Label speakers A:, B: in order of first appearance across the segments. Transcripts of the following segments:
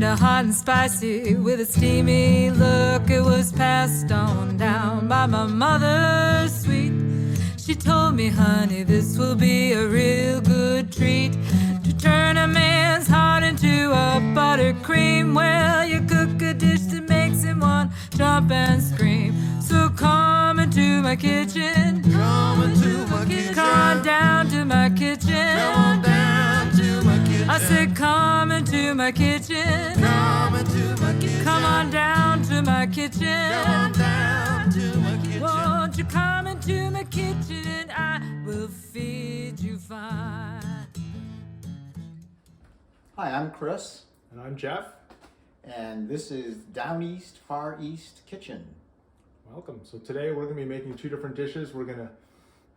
A: tender, hot and spicy, with a steamy look. It was passed on down by my mother, sweet. She told me, honey, this will be a real good treat, to turn a man's heart into a buttercream. Well, you cook a dish that makes him want jump and scream. So come into my kitchen,
B: Come into my kitchen.
A: come on down to my kitchen.
B: Come on down to my kitchen.
A: I said, come into my kitchen.
B: Come into my kitchen.
A: Come on down to my kitchen.
B: Come on down to my kitchen.
A: Won't you come into my kitchen and I will feed you fine.
C: Hi, I'm Chris,
D: And I'm Jeff.
C: and this is Down East, Far East Kitchen.
D: Welcome. So today we're going to be making two different dishes. We're going to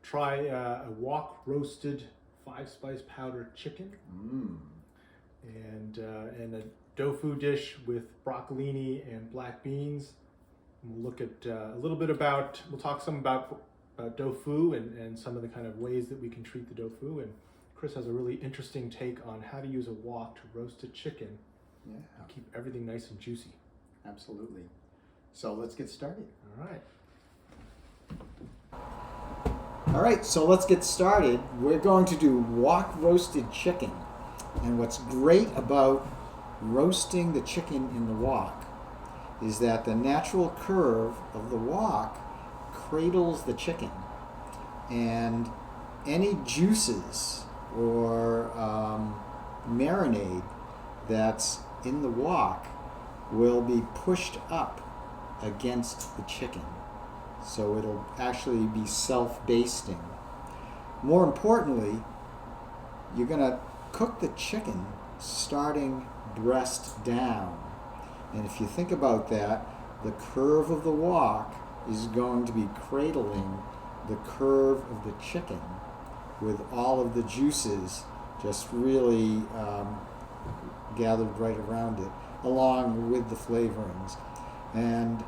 D: try a wok-roasted 5-spice powder chicken and a tofu dish with broccolini and black beans. And we'll look at we'll talk some about tofu and some of the kind of ways that we can treat the tofu. And Chris has a really interesting take on how to use a wok to roast a chicken
C: Yeah,
D: and keep everything nice and juicy.
C: absolutely. So let's get started.
D: All right.
C: All right, so let's get started. We're going to do wok-roasted chicken. And what's great about roasting the chicken in the wok is that the natural curve of the wok cradles the chicken. And any juices or marinade that's in the wok will be pushed up against the chicken. So it'll actually be self-basting. More importantly, you're going to cook the chicken starting breast down. And if you think about that, the curve of the wok is going to be cradling the curve of the chicken with all of the juices just really gathered right around it, along with the flavorings. And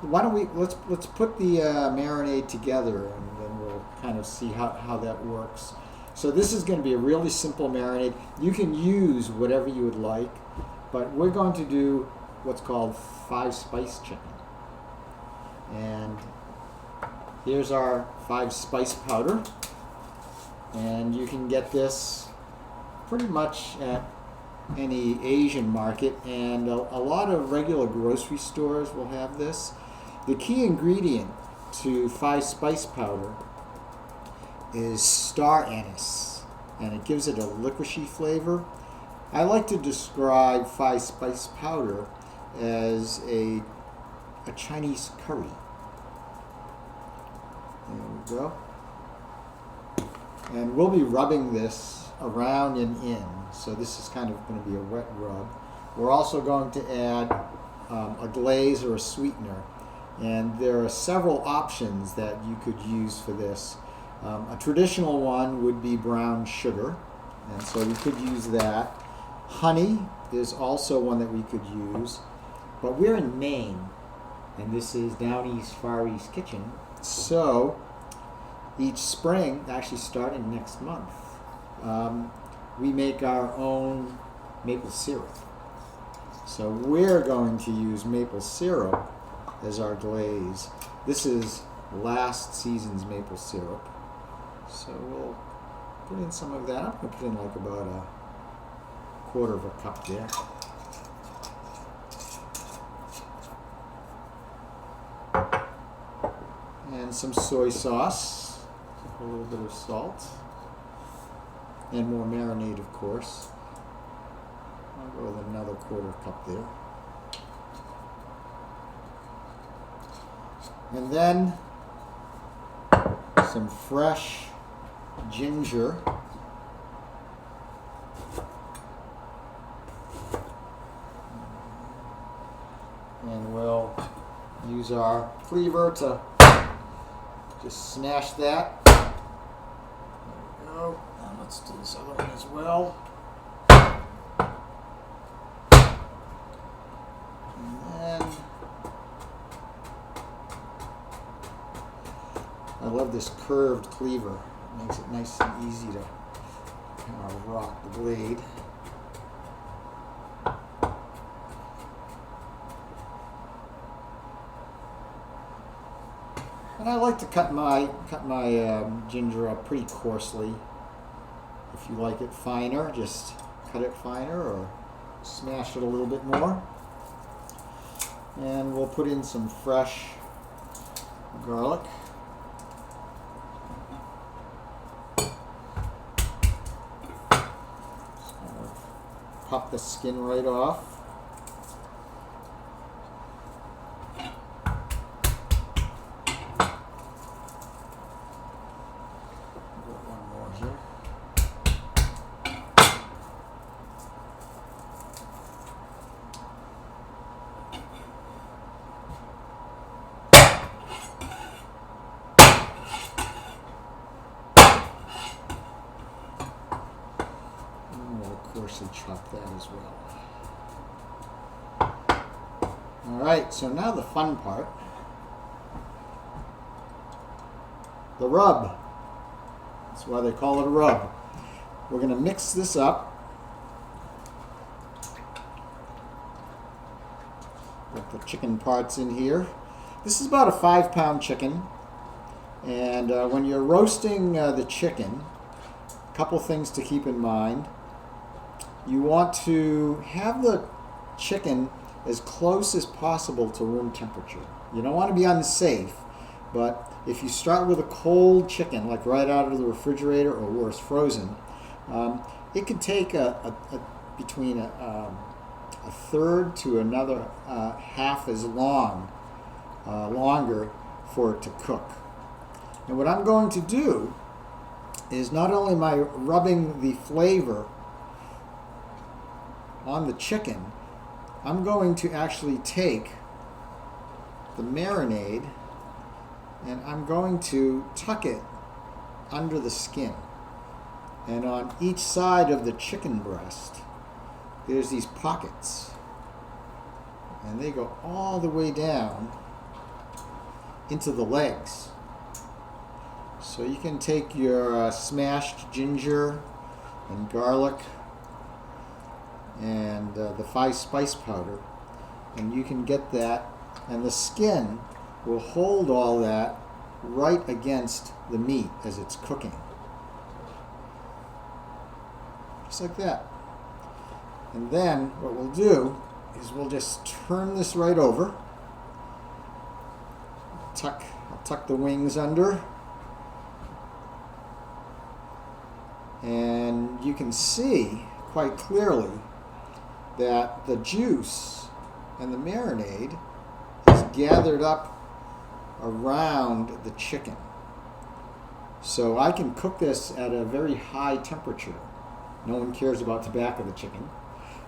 C: why don't we let's put the marinade together, and then we'll kind of see how that works. So this is going to be a really simple marinade. You can use whatever you would like, but we're going to do what's called 5-spice chicken. And here's our 5-spice powder, and you can get this pretty much at any Asian market, and a lot of regular grocery stores will have this. The key ingredient to 5-spice powder is star anise, and it gives it a licoricey flavor. I like to describe 5-spice powder as a Chinese curry. There we go. And we'll be rubbing this around and in, so this is kind of going to be a wet rub. We're also going to add a glaze or a sweetener, and there are several options that you could use for this. A traditional one would be brown sugar, and so we could use that. Honey is also one that we could use, but we're in Maine, and this is Down East, Far East Kitchen, so each spring, actually starting next month, we make our own maple syrup. So we're going to use maple syrup as our glaze. This is last season's maple syrup. So we'll put in some of that. I'm going to put in like about a quarter of a cup there. And some soy sauce, a little bit of salt, and more marinade, of course. I'll go with another quarter cup there. And then some fresh ginger. And we'll use our cleaver to just smash that. There we go. And let's do this other one as well. And then I love this curved cleaver. It makes it nice and easy to kind of rock the blade. And I like to cut my ginger up pretty coarsely. If you like it finer, just cut it finer or smash it a little bit more. And we'll put in some fresh garlic. Just kind of pop the skin right off. Coarsely chop that as well. Alright, so now the fun part. The rub. That's why they call it a rub. We're going to mix this up. Put the chicken parts in here. This is about a 5-pound chicken. And when you're roasting the chicken, a couple things to keep in mind. You want to have the chicken as close as possible to room temperature. You don't want to be unsafe, but if you start with a cold chicken, like right out of the refrigerator or worse, frozen, it can take between a third to another half as longer for it to cook. And what I'm going to do is not only am I rubbing the flavor on the chicken, I'm going to actually take the marinade and I'm going to tuck it under the skin. And on each side of the chicken breast, there's these pockets. And they go all the way down into the legs. So you can take your smashed ginger and garlic and the 5 spice powder, and you can get that, and the skin will hold all that right against the meat as it's cooking. Just like that. And then what we'll do is we'll just turn this right over. I'll tuck the wings under. And you can see quite clearly that the juice and the marinade is gathered up around the chicken. So I can cook this at a very high temperature. No one cares about the back of the chicken.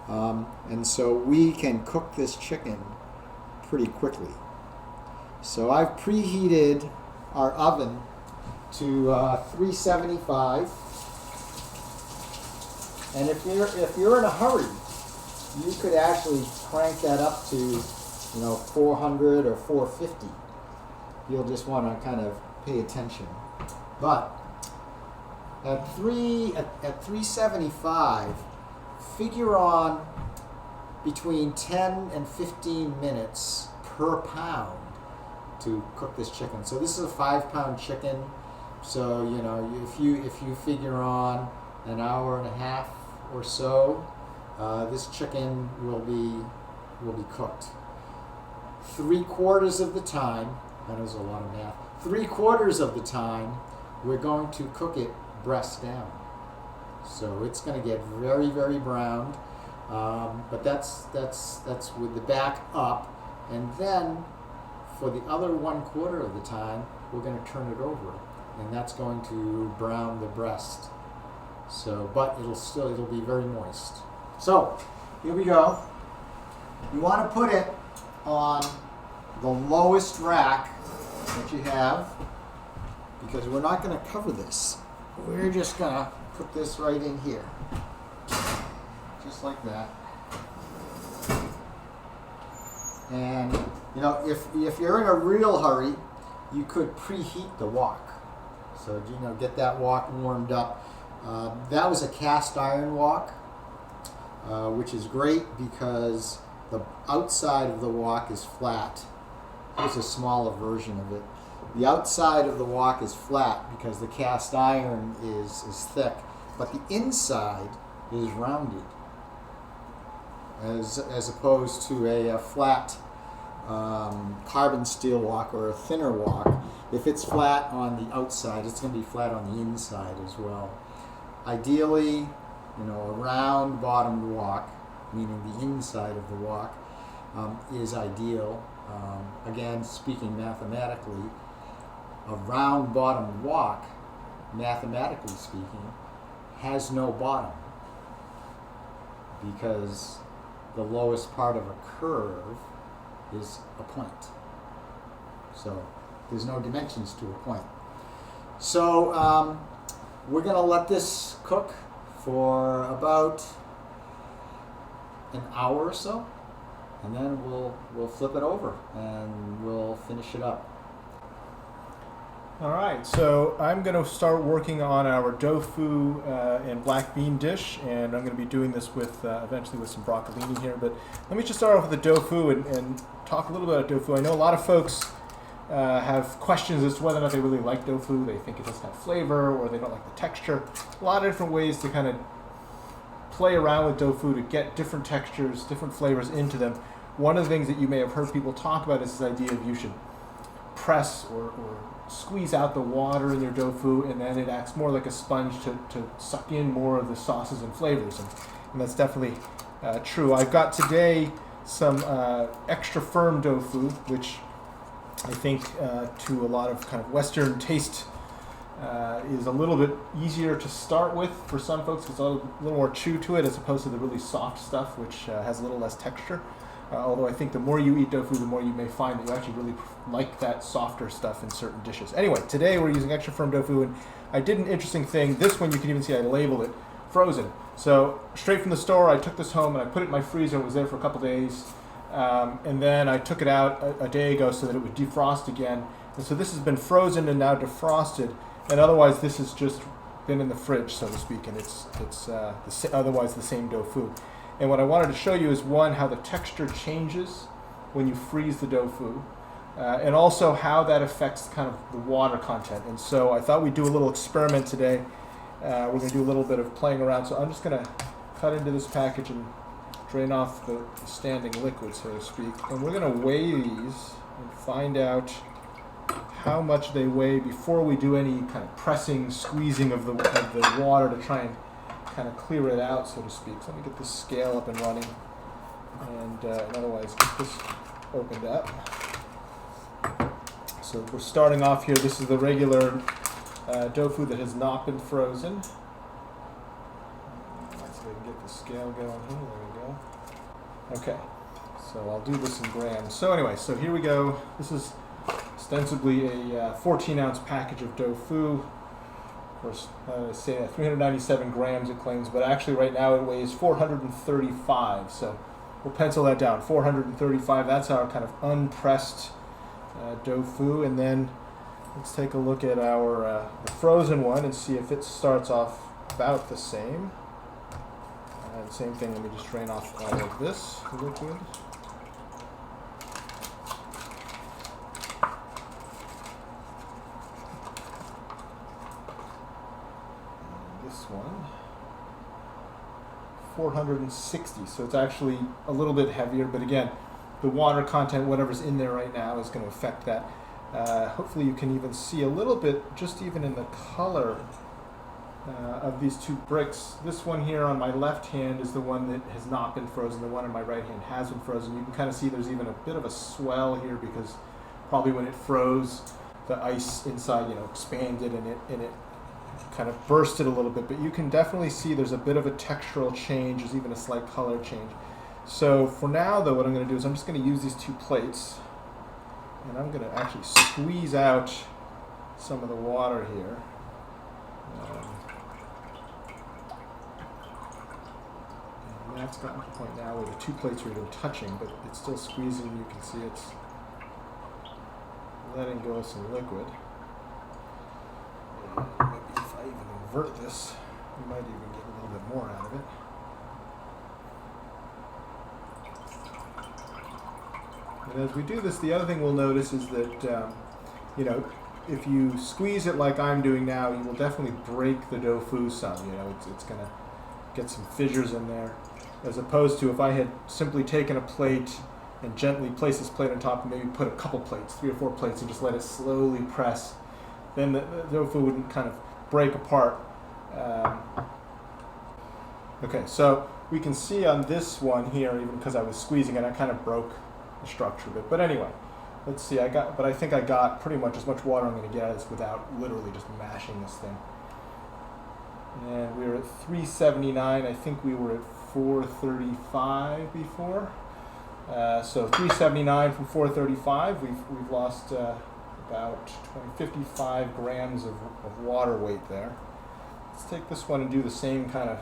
C: And so we can cook this chicken pretty quickly. So I've preheated our oven to 375. And if you're in a hurry, you could actually crank that up to 400 or 450. You'll just want to kind of pay attention. But at 375, figure on between 10 and 15 minutes per pound to cook this chicken. So this is a 5-pound chicken. So if you figure on an hour and a half or so, this chicken will be cooked. 3/4 of the time, that is a lot of math. 3/4 of the time, we're going to cook it breast down. So it's going to get very, very browned, but that's with the back up. And then for the other 1/4 of the time, we're going to turn it over, and that's going to brown the breast. So, but it'll be very moist. So here we go. You want to put it on the lowest rack that you have, because we're not going to cover this. We're just going to put this right in here, just like that. And if you're in a real hurry, you could preheat the wok. So get that wok warmed up. That was a cast iron wok, which is great because the outside of the wok is flat. Here's a smaller version of it. The outside of the wok is flat because the cast iron is thick, but the inside is rounded, as opposed to a flat carbon steel wok or a thinner wok. If it's flat on the outside, it's going to be flat on the inside as well. Ideally, a round bottomed wok, meaning the inside of the wok, is ideal. Again, speaking mathematically, a round bottomed wok, mathematically speaking, has no bottom, because the lowest part of a curve is a point. So there's no dimensions to a point. So we're going to let this cook for about an hour or so, and then we'll flip it over and we'll finish it up.
D: All right, so I'm going to start working on our tofu and black bean dish, and I'm going to be doing this with eventually with some broccolini here. But let me just start off with the tofu and talk a little bit about tofu. I know a lot of folks have questions as to whether or not they really like tofu. They think it doesn't have flavor, or they don't like the texture. A lot of different ways to kind of play around with tofu to get different textures, different flavors into them. One of the things that you may have heard people talk about is this idea of you should press or squeeze out the water in your tofu, and then it acts more like a sponge to suck in more of the sauces and flavors, and that's definitely true. I've got today some extra firm tofu, which I think to a lot of kind of Western taste is a little bit easier to start with for some folks. It's a little more chew to it as opposed to the really soft stuff, which has a little less texture. Although I think the more you eat tofu, the more you may find that you actually really like that softer stuff in certain dishes. Anyway, today we're using extra firm tofu, and I did an interesting thing. This one you can even see I labeled it frozen. So straight from the store, I took this home and I put it in my freezer. It was there for a couple days. And then I took it out a day ago so that it would defrost again. And so this has been frozen and now defrosted. And otherwise this has just been in the fridge, so to speak, and it's otherwise the same tofu. And what I wanted to show you is, one, how the texture changes when you freeze the tofu, and also how that affects kind of the water content. And so I thought we'd do a little experiment today. We're going to do a little bit of playing around. So I'm just going to cut into this package and drain off the standing liquid, so to speak. And we're going to weigh these and find out how much they weigh before we do any kind of pressing, squeezing of the water to try and kind of clear it out, so to speak. So let me get this scale up and running, and otherwise get this opened up. So we're starting off here. This is the regular tofu that has not been frozen. Let's see if I can get the scale going here. There we go. Okay, so I'll do this in grams. So anyway, so here we go. This is ostensibly a 14-ounce package of tofu. Of course, say 397 grams it claims, but actually right now it weighs 435. So we'll pencil that down. 435. That's our kind of unpressed tofu. And then let's take a look at our the frozen one and see if it starts off about the same. Same thing. Let me just drain off all of this liquid. One 460, so it's actually a little bit heavier, but again, the water content, whatever's in there right now, is going to affect that. Hopefully you can even see a little bit, just even in the color of these two bricks. This one here on my left hand is the one that has not been frozen. The one on my right hand has been frozen. You can kind of see there's even a bit of a swell here, because probably when it froze, the ice inside, expanded and it kind of bursted a little bit, but you can definitely see there's a bit of a textural change. There's even a slight color change. So for now, though, what I'm going to do is I'm just going to use these two plates, and I'm going to actually squeeze out some of the water here. And that's gotten to the point now where the two plates are even touching, but it's still squeezing. You can see it's letting go of some liquid. Maybe if I even invert this, we might even get a little bit more out of it. And as we do this, the other thing we'll notice is that you know, if you squeeze it like I'm doing now, you will definitely break the tofu some. You know, it's going to get some fissures in there. As opposed to if I had simply taken a plate and gently placed this plate on top and maybe put a couple plates, 3 or 4 plates, and just let it slowly press, then the tofu wouldn't kind of break apart. Okay, so we can see on this one here, even because I was squeezing it, I kind of broke the structure of it. But anyway, let's see. I think I got pretty much as much water I'm going to get as without literally just mashing this thing. And we were at 379. I think we were at 435 before. So 379 from 435. We've lost about 55 grams of water weight there. Let's take this one and do the same kind of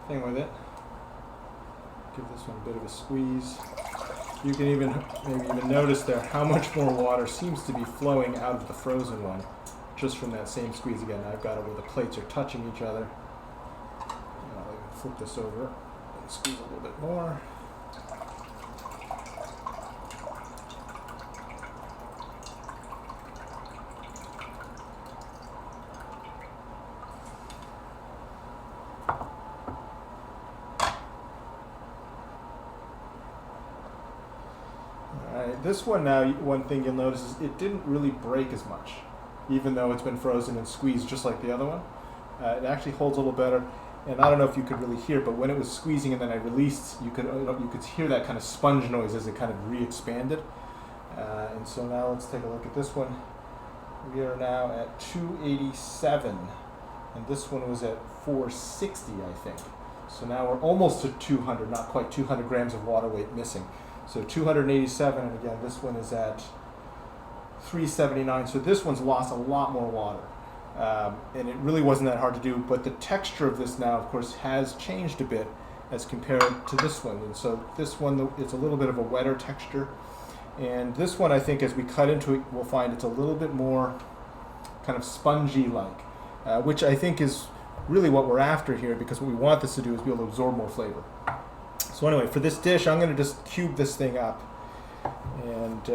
D: thing with it. Give this one a bit of a squeeze. You can maybe even notice there how much more water seems to be flowing out of the frozen one just from that same squeeze again. I've got it where the plates are touching each other. I'll flip this over and squeeze a little bit more. This one now, one thing you'll notice is it didn't really break as much, even though it's been frozen and squeezed just like the other one. It actually holds a little better, and I don't know if you could really hear, but when it was squeezing and then I released, you could hear that kind of sponge noise as it kind of re-expanded. And so now let's take a look at this one. We are now at 287, and this one was at 460, I think. So now we're almost to 200, not quite 200 grams of water weight missing. So 287, and again, this one is at 379. So this one's lost a lot more water. And it really wasn't that hard to do, but the texture of this now, of course, has changed a bit as compared to this one. And so this one, it's a little bit of a wetter texture. And this one, I think, as we cut into it, we'll find it's a little bit more kind of spongy-like, which I think is really what we're after here, because what we want this to do is be able to absorb more flavor. So anyway, for this dish, I'm going to just cube this thing up, and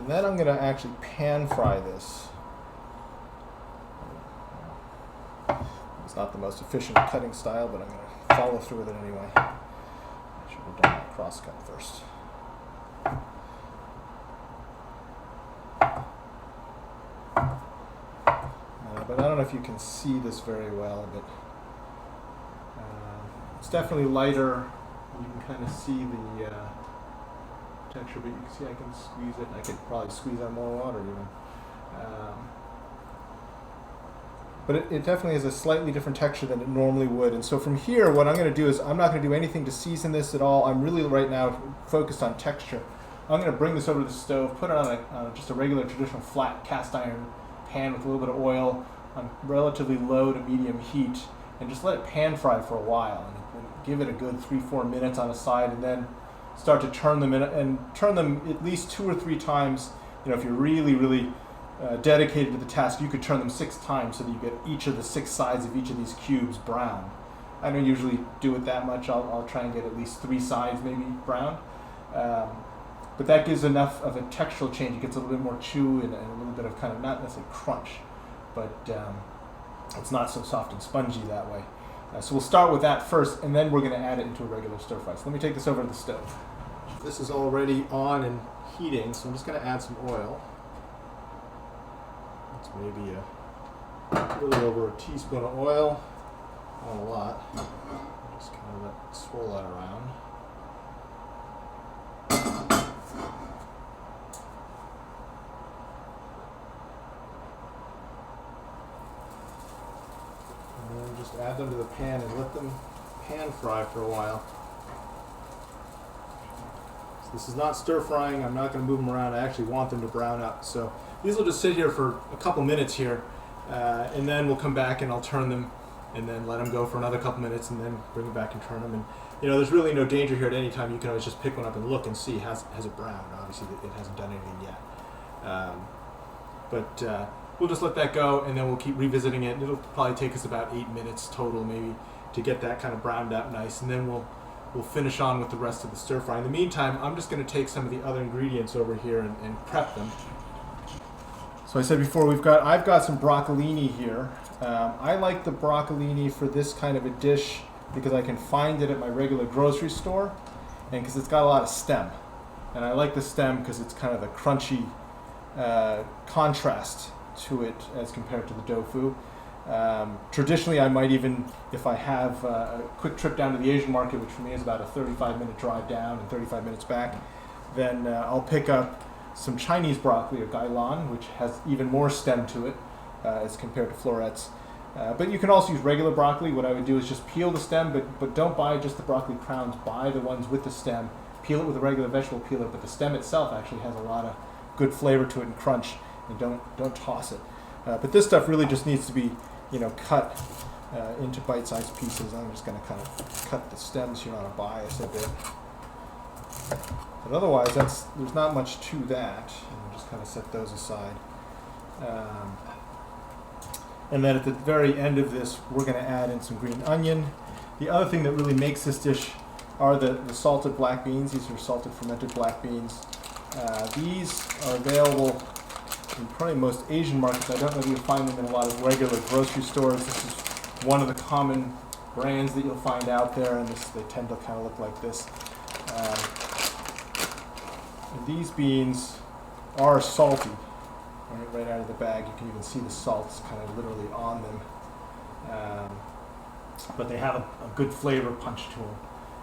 D: then I'm going to actually pan fry this. It's not the most efficient cutting style, but I'm going to follow through with it anyway. I should have done that cross cut first. But I don't know if you can see this very well, but it's definitely lighter. You can kind of see the texture, but you can see I can squeeze it. I could probably squeeze out more water even. But it definitely has a slightly different texture than it normally would. And so from here, what I'm going to do is I'm not going to do anything to season this at all. I'm really right now focused on texture. I'm going to bring this over to the stove, put it on just a regular traditional flat cast iron pan with a little bit of oil on relatively low to medium heat, and just let it pan fry for a while. And give it a good 3-4 minutes on a side, and then start to turn them in, and turn them at least 2 or 3 times. You know, if you're really dedicated to the task, you could turn them 6 times so that you get each of the 6 sides of each of these cubes brown. I don't usually do it that much. I'll try and get at least 3 sides maybe brown. But that gives enough of a textural change. It gets a little bit more chew and a little bit of kind of, not necessarily crunch, but it's not so soft and spongy that way. So we'll start with that first, and then we're going to add it into a regular stir fry. So let me take this over to the stove. This is already on and heating, so I'm just going to add some oil. It's maybe a little over a teaspoon of oil. Not a lot. Just kind of swirl that around. And then just add them to the pan and let them pan fry for a while. So this is not stir frying. I'm not going to move them around. I actually want them to brown up. So these will just sit here for a couple minutes here, and then we'll come back and I'll turn them, and then let them go for another couple minutes, and then bring them back and turn them. And you know, there's really no danger here at any time. You can always just pick one up and look and see has it browned. Obviously, it hasn't done anything yet. But we'll just let that go, and then we'll keep revisiting it. It'll probably take us about 8 minutes total, maybe, to get that kind of browned up nice, and then we'll finish on with the rest of the stir fry. In the meantime, I'm just going to take some of the other ingredients over here and prep them. So I said before, I've got some broccolini here. I like the broccolini for this kind of a dish because I can find it at my regular grocery store, and because it's got a lot of stem. And I like the stem because it's kind of the crunchy contrast to it as compared to the tofu. Traditionally, I might even, if I have a quick trip down to the Asian market, which for me is about a 35-minute drive down and 35 minutes back, then I'll pick up some Chinese broccoli or gailan, which has even more stem to it as compared to florets. But you can also use regular broccoli. What I would do is just peel the stem, but don't buy just the broccoli crowns. Buy the ones with the stem. Peel it with a regular vegetable peeler, but the stem itself actually has a lot of good flavor to it and crunch, and don't toss it. But this stuff really just needs to be, cut into bite-sized pieces. I'm just going to kind of cut the stems here on a bias a bit. But otherwise, there's not much to that. And we'll just kind of set those aside. And then at the very end of this, we're going to add in some green onion. The other thing that really makes this dish are the salted black beans. These are salted fermented black beans. These are available in probably most Asian markets. I don't know if you'll find them in a lot of regular grocery stores. This is one of the common brands that you'll find out there, and they tend to kind of look like this. And these beans are salty, right out of the bag. You can even see the salts kind of literally on them. But they have a good flavor punch to them.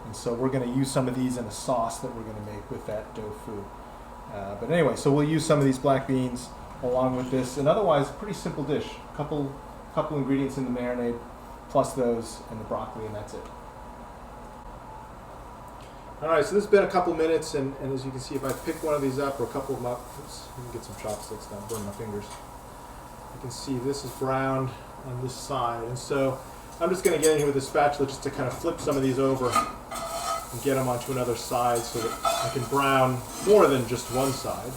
D: And so we're going to use some of these in a sauce that we're going to make with that tofu. But anyway, so we'll use some of these black beans along with this, and otherwise, pretty simple dish. Couple ingredients in the marinade, plus those and the broccoli, and that's it. All right, so this has been a couple minutes, and as you can see, if I pick one of these up or a couple of them up, oops, let me get some chopsticks, don't burn my fingers. You can see this is browned on this side, and so I'm just going to get in here with a spatula just to kind of flip some of these over and get them onto another side so that I can brown more than just one side.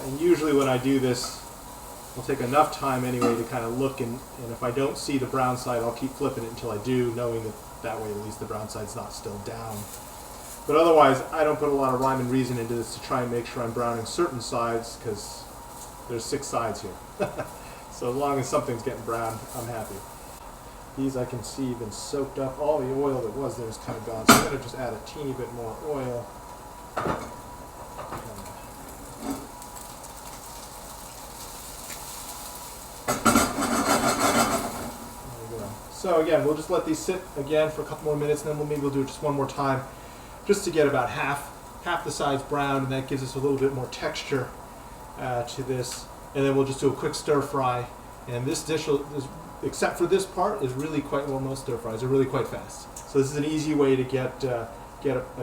D: And usually when I do this, I'll take enough time anyway to kind of look, and if I don't see the brown side, I'll keep flipping it until I do, knowing that way at least the brown side's not still down. But otherwise, I don't put a lot of rhyme and reason into this to try and make sure I'm browning certain sides, because there's 6 sides here. So as long as something's getting browned, I'm happy. These I can see have been soaked up. All the oil that was there is kind of gone. So I'm going to just add a teeny bit more oil. So again, we'll just let these sit again for a couple more minutes, and then we'll do it just one more time, just to get about half the sides browned, and that gives us a little bit more texture to this. And then we'll just do a quick stir fry. And this dish, except for this part, is really quite, well, most stir fries are really quite fast. So this is an easy way to get a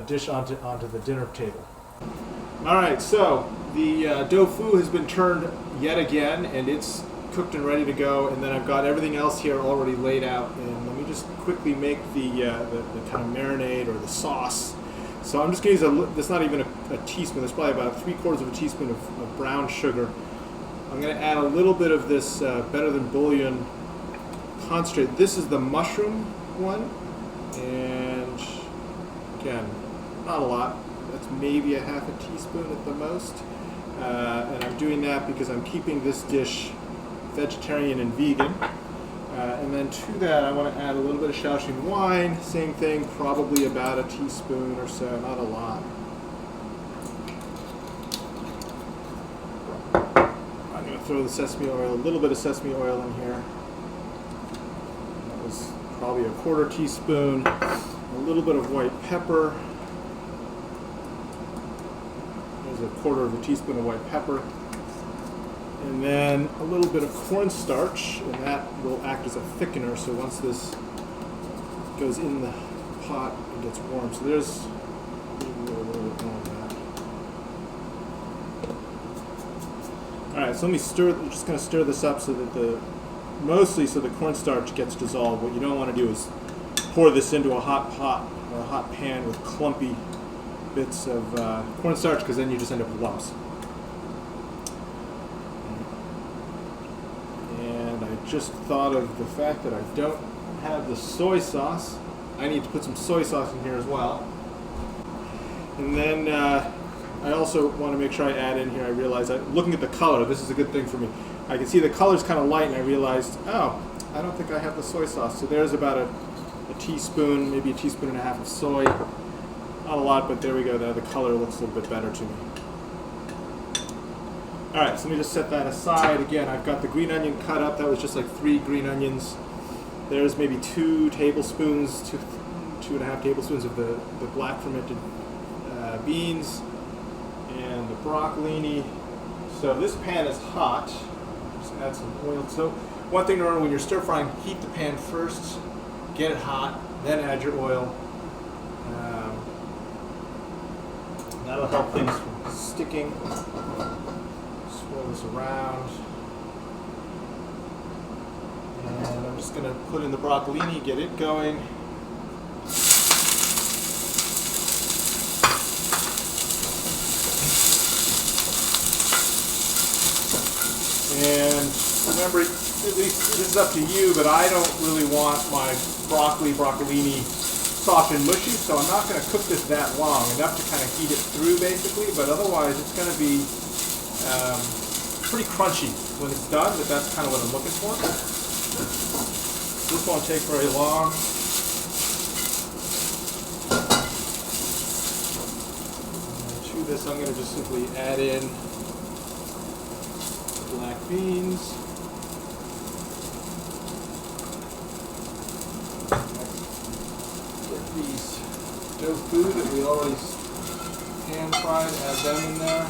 D: dish onto the dinner table. All right, so the tofu has been turned yet again, and it's cooked and ready to go, and then I've got everything else here already laid out, and let me just quickly make the kind of marinade or the sauce. So I'm just going to use that's not even a teaspoon, that's probably about 3/4 of a teaspoon of brown sugar. I'm going to add a little bit of this Better Than Bouillon concentrate. This is the mushroom one, and again, not a lot. That's maybe a half a teaspoon at the most, and I'm doing that because I'm keeping this dish vegetarian and vegan. And then to that, I want to add a little bit of Shaoxing wine. Same thing, probably about a teaspoon or so, not a lot. I'm going to throw the sesame oil, a little bit of sesame oil in here. That was probably a 1/4 teaspoon. A little bit of white pepper. There's a 1/4 of a teaspoon of white pepper. And then a little bit of cornstarch, and that will act as a thickener, so once this goes in the pot, it gets warm. So there's a little bit more of that. Alright, so let me stir, I'm just going to stir this up so that mostly so the cornstarch gets dissolved. What you don't want to do is pour this into a hot pot or a hot pan with clumpy bits of cornstarch, because then you just end up with lumps. Just thought of the fact that I don't have the soy sauce. I need to put some soy sauce in here as well. And then I also want to make sure I add in here, I realize that looking at the color, this is a good thing for me. I can see the color's kind of light, and I realized, oh, I don't think I have the soy sauce. So there's about a teaspoon, maybe a teaspoon and a half of soy. Not a lot, but there we go. The color looks a little bit better to me. All right, so let me just set that aside. Again, I've got the green onion cut up. That was just like 3 green onions. There's maybe 2 tablespoons, 2.5 tablespoons of the black fermented beans and the broccolini. So this pan is hot. Just add some oil. So one thing to remember when you're stir frying, heat the pan first, get it hot, then add your oil. That'll help things from sticking. Swirl this around. And I'm just going to put in the broccolini, get it going. And remember, at least this is up to you, but I don't really want my broccolini soft and mushy, so I'm not going to cook this that long, enough to kind of heat it through basically, but otherwise it's going to be pretty crunchy when it's done, but that's kind of what I'm looking for. This won't take very long. And to this I'm going to just simply add in the black beans. These tofu that we already pan fried, add them in there.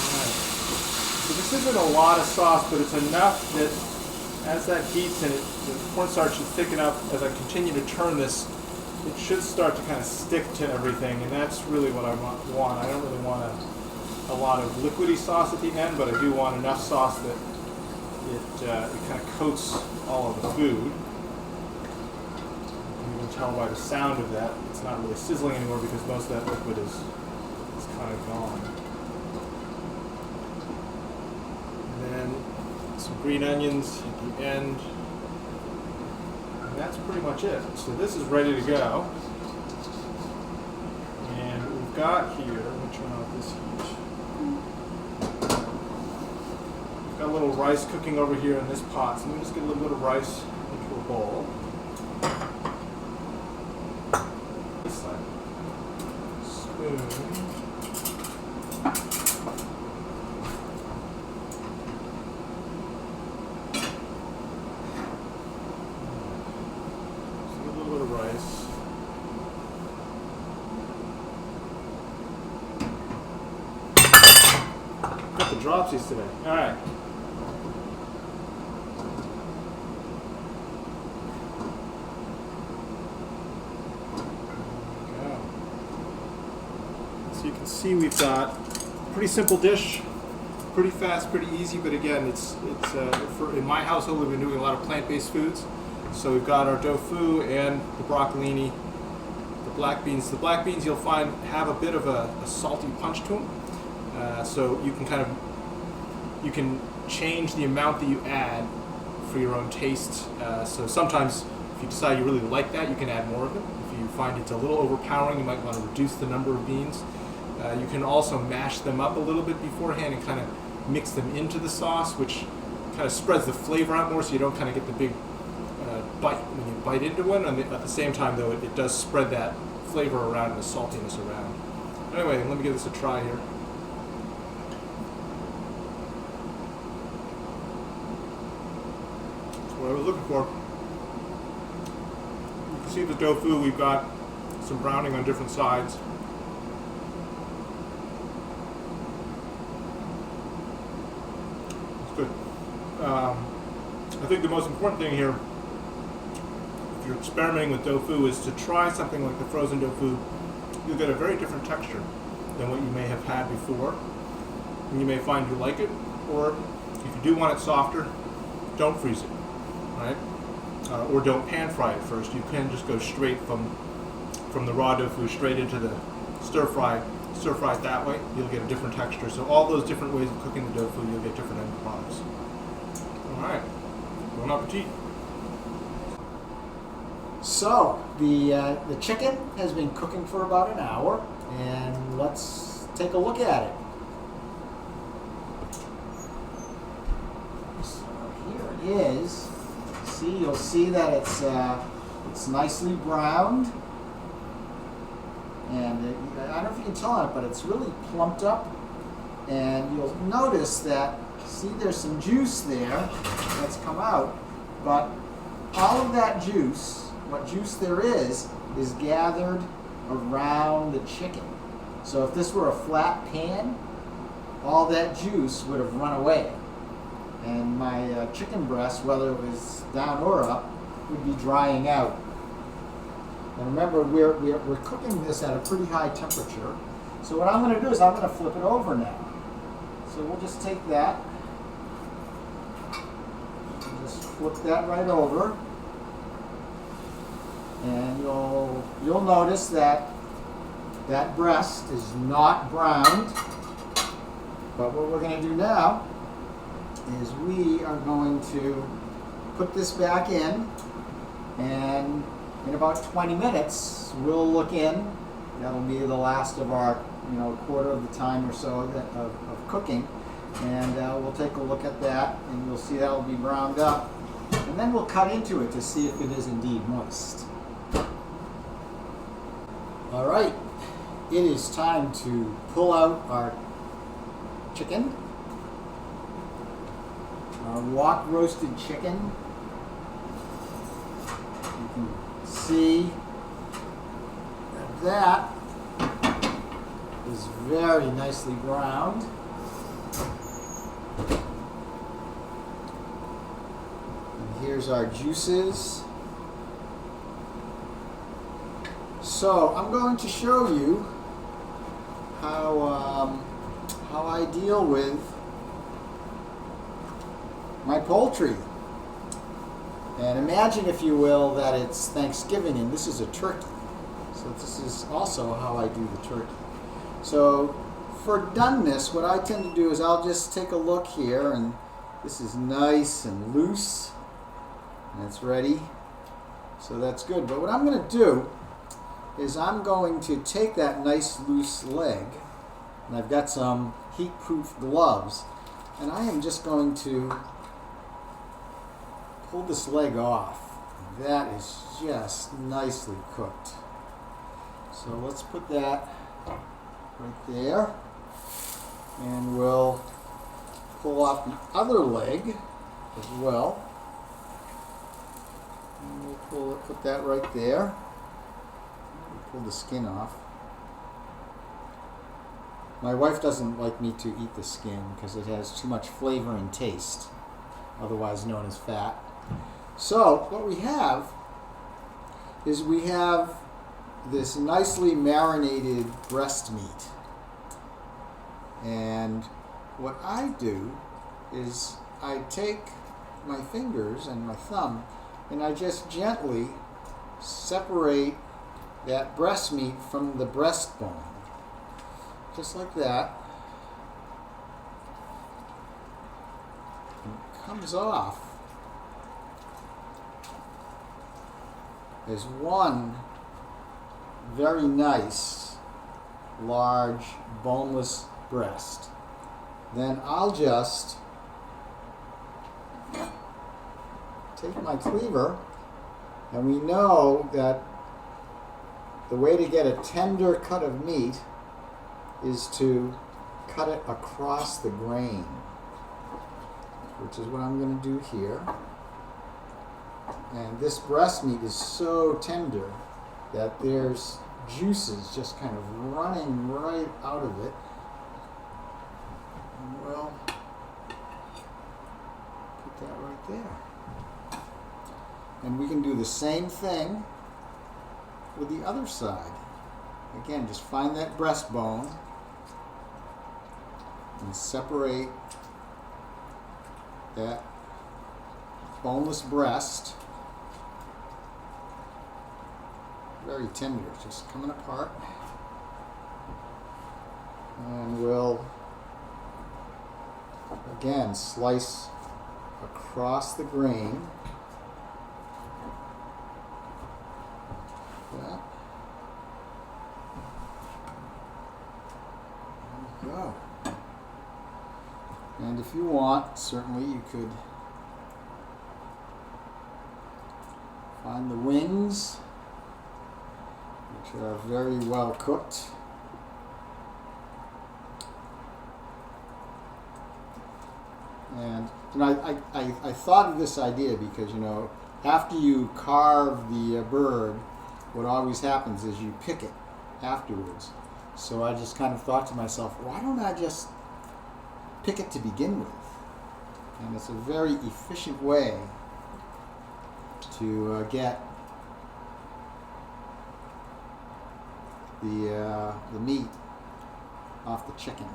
D: Alright. So this isn't a lot of sauce, but it's enough that as that heats and the cornstarch should thicken up, as I continue to turn this, it should start to kind of stick to everything, and that's really what I want. I don't really want a lot of liquidy sauce at the end, but I do want enough sauce that it kind of coats all of the food. And you can tell by the sound of that, it's not really sizzling anymore because most of that liquid is kind of gone. And then some green onions at the end. And that's pretty much it. So this is ready to go. And what we've got here, let me turn off this heat. We've got a little rice cooking over here in this pot. So let me just get a little bit of rice into a bowl. This side. Spoon. Rice. Got the dropsies today. All right. There we go. So you can see we've got a pretty simple dish, pretty fast, pretty easy. But again, it's in my household we've been doing a lot of plant-based foods. So we've got our tofu and the broccolini, the black beans. The black beans you'll find have a bit of a salty punch to them. So you can change the amount that you add for your own taste. So sometimes if you decide you really like that, you can add more of it. If you find it's a little overpowering, you might want to reduce the number of beans. You can also mash them up a little bit beforehand and kind of mix them into the sauce, which kind of spreads the flavor out more so you don't kind of get the big bite when you bite into one, and at the same time though it does spread that flavor around and the saltiness around. Anyway, let me give this a try here. That's what I was looking for. You can see the tofu, we've got some browning on different sides. It's good. I think the most important thing here, if you're experimenting with tofu, is to try something like the frozen tofu. You'll get a very different texture than what you may have had before. And you may find you like it, or if you do want it softer, don't freeze it, right? Or don't pan fry it first. You can just go straight from from the raw tofu straight into the stir fry it that way, you'll get a different texture. So all those different ways of cooking the tofu, you'll get different end products. All right, bon appetit.
C: So the chicken has been cooking for about an hour, and let's take a look at it. So here it is. See, you'll see that it's nicely browned, and I don't know if you can tell on it, but it's really plumped up. And you'll notice that, see, there's some juice there that's come out, but all of that juice, what juice there is gathered around the chicken. So if this were a flat pan, all that juice would have run away. And my chicken breast, whether it was down or up, would be drying out. And remember, we're cooking this at a pretty high temperature. So what I'm going to do is I'm going to flip it over now. So we'll just take that, and just flip that right over. And you'll notice that that breast is not browned. But what we're going to do now is we are going to put this back in, and in about 20 minutes we'll look in. That'll be the last of our quarter of the time or so of cooking, and we'll take a look at that, and you'll see that'll be browned up, and then we'll cut into it to see if it is indeed moist. All right, it is time to pull out our chicken, our wok-roasted chicken. You can see that is very nicely browned. And here's our juices. So I'm going to show you how I deal with my poultry. And imagine, if you will, that it's Thanksgiving and this is a turkey. So this is also how I do the turkey. So for doneness, what I tend to do is I'll just take a look here, and this is nice and loose, and it's ready. So that's good. But what I'm going to do is I'm going to take that nice loose leg, and I've got some heat-proof gloves, and I am just going to pull this leg off. That is just nicely cooked. So let's put that right there, and we'll pull off the other leg as well. And we'll put that right there. Pull the skin off. My wife doesn't like me to eat the skin because it has too much flavor and taste, otherwise known as fat. So what we have is we have this nicely marinated breast meat. And what I do is I take my fingers and my thumb and I just gently separate that breast meat from the breastbone. Just like that. And it comes off as one very nice, large, boneless breast. Then I'll just take my cleaver, and we know that the way to get a tender cut of meat is to cut it across the grain, which is what I'm going to do here. And this breast meat is so tender that there's juices just kind of running right out of it. And we'll put that right there. And we can do the same thing with the other side. Again, just find that breastbone and separate that boneless breast. very tender, just coming apart. And we'll again slice across the grain. That. There we go. And if you want, certainly you could find the wings, which are very well cooked. And you know, I thought of this idea because, you know, after you carve the bird, what always happens is you pick it afterwards. So I just kind of thought to myself, why don't I just pick it to begin with? And it's a very efficient way to get the meat off the chicken.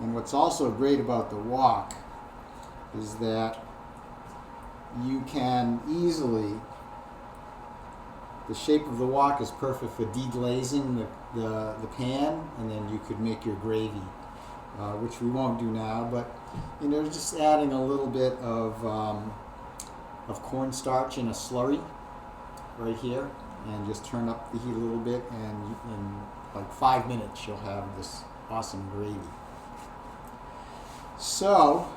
C: And what's also great about the wok is that you can easily, the shape of the wok is perfect for deglazing the pan, and then you could make your gravy, which we won't do now, but you know, just adding a little bit of cornstarch in a slurry right here, and just turn up the heat a little bit, and in like 5 minutes you'll have this awesome gravy. So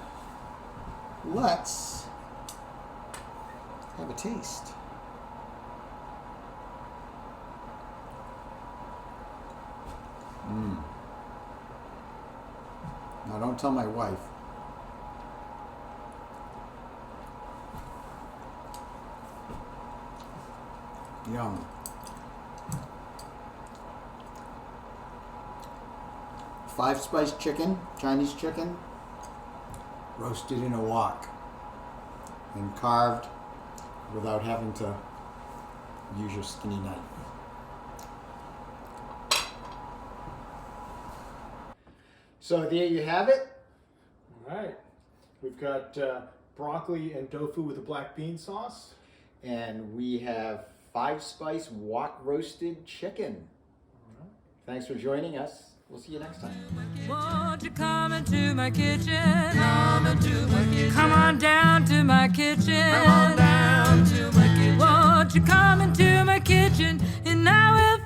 C: let's have a taste. Now don't tell my wife. Yum. Five-spice chicken, Chinese chicken, roasted in a wok and carved without having to use your skinny knife. So there you have it.
D: All right. We've got broccoli and tofu with a black bean sauce.
C: And we have 5-spice wok-roasted chicken.
D: All right.
C: Thanks for joining us. We'll see you next time.
A: Won't you come into my kitchen?
B: Come into my kitchen.
A: Come on down to my kitchen.
B: Come on down to my kitchen.
A: Won't you come into my kitchen and I will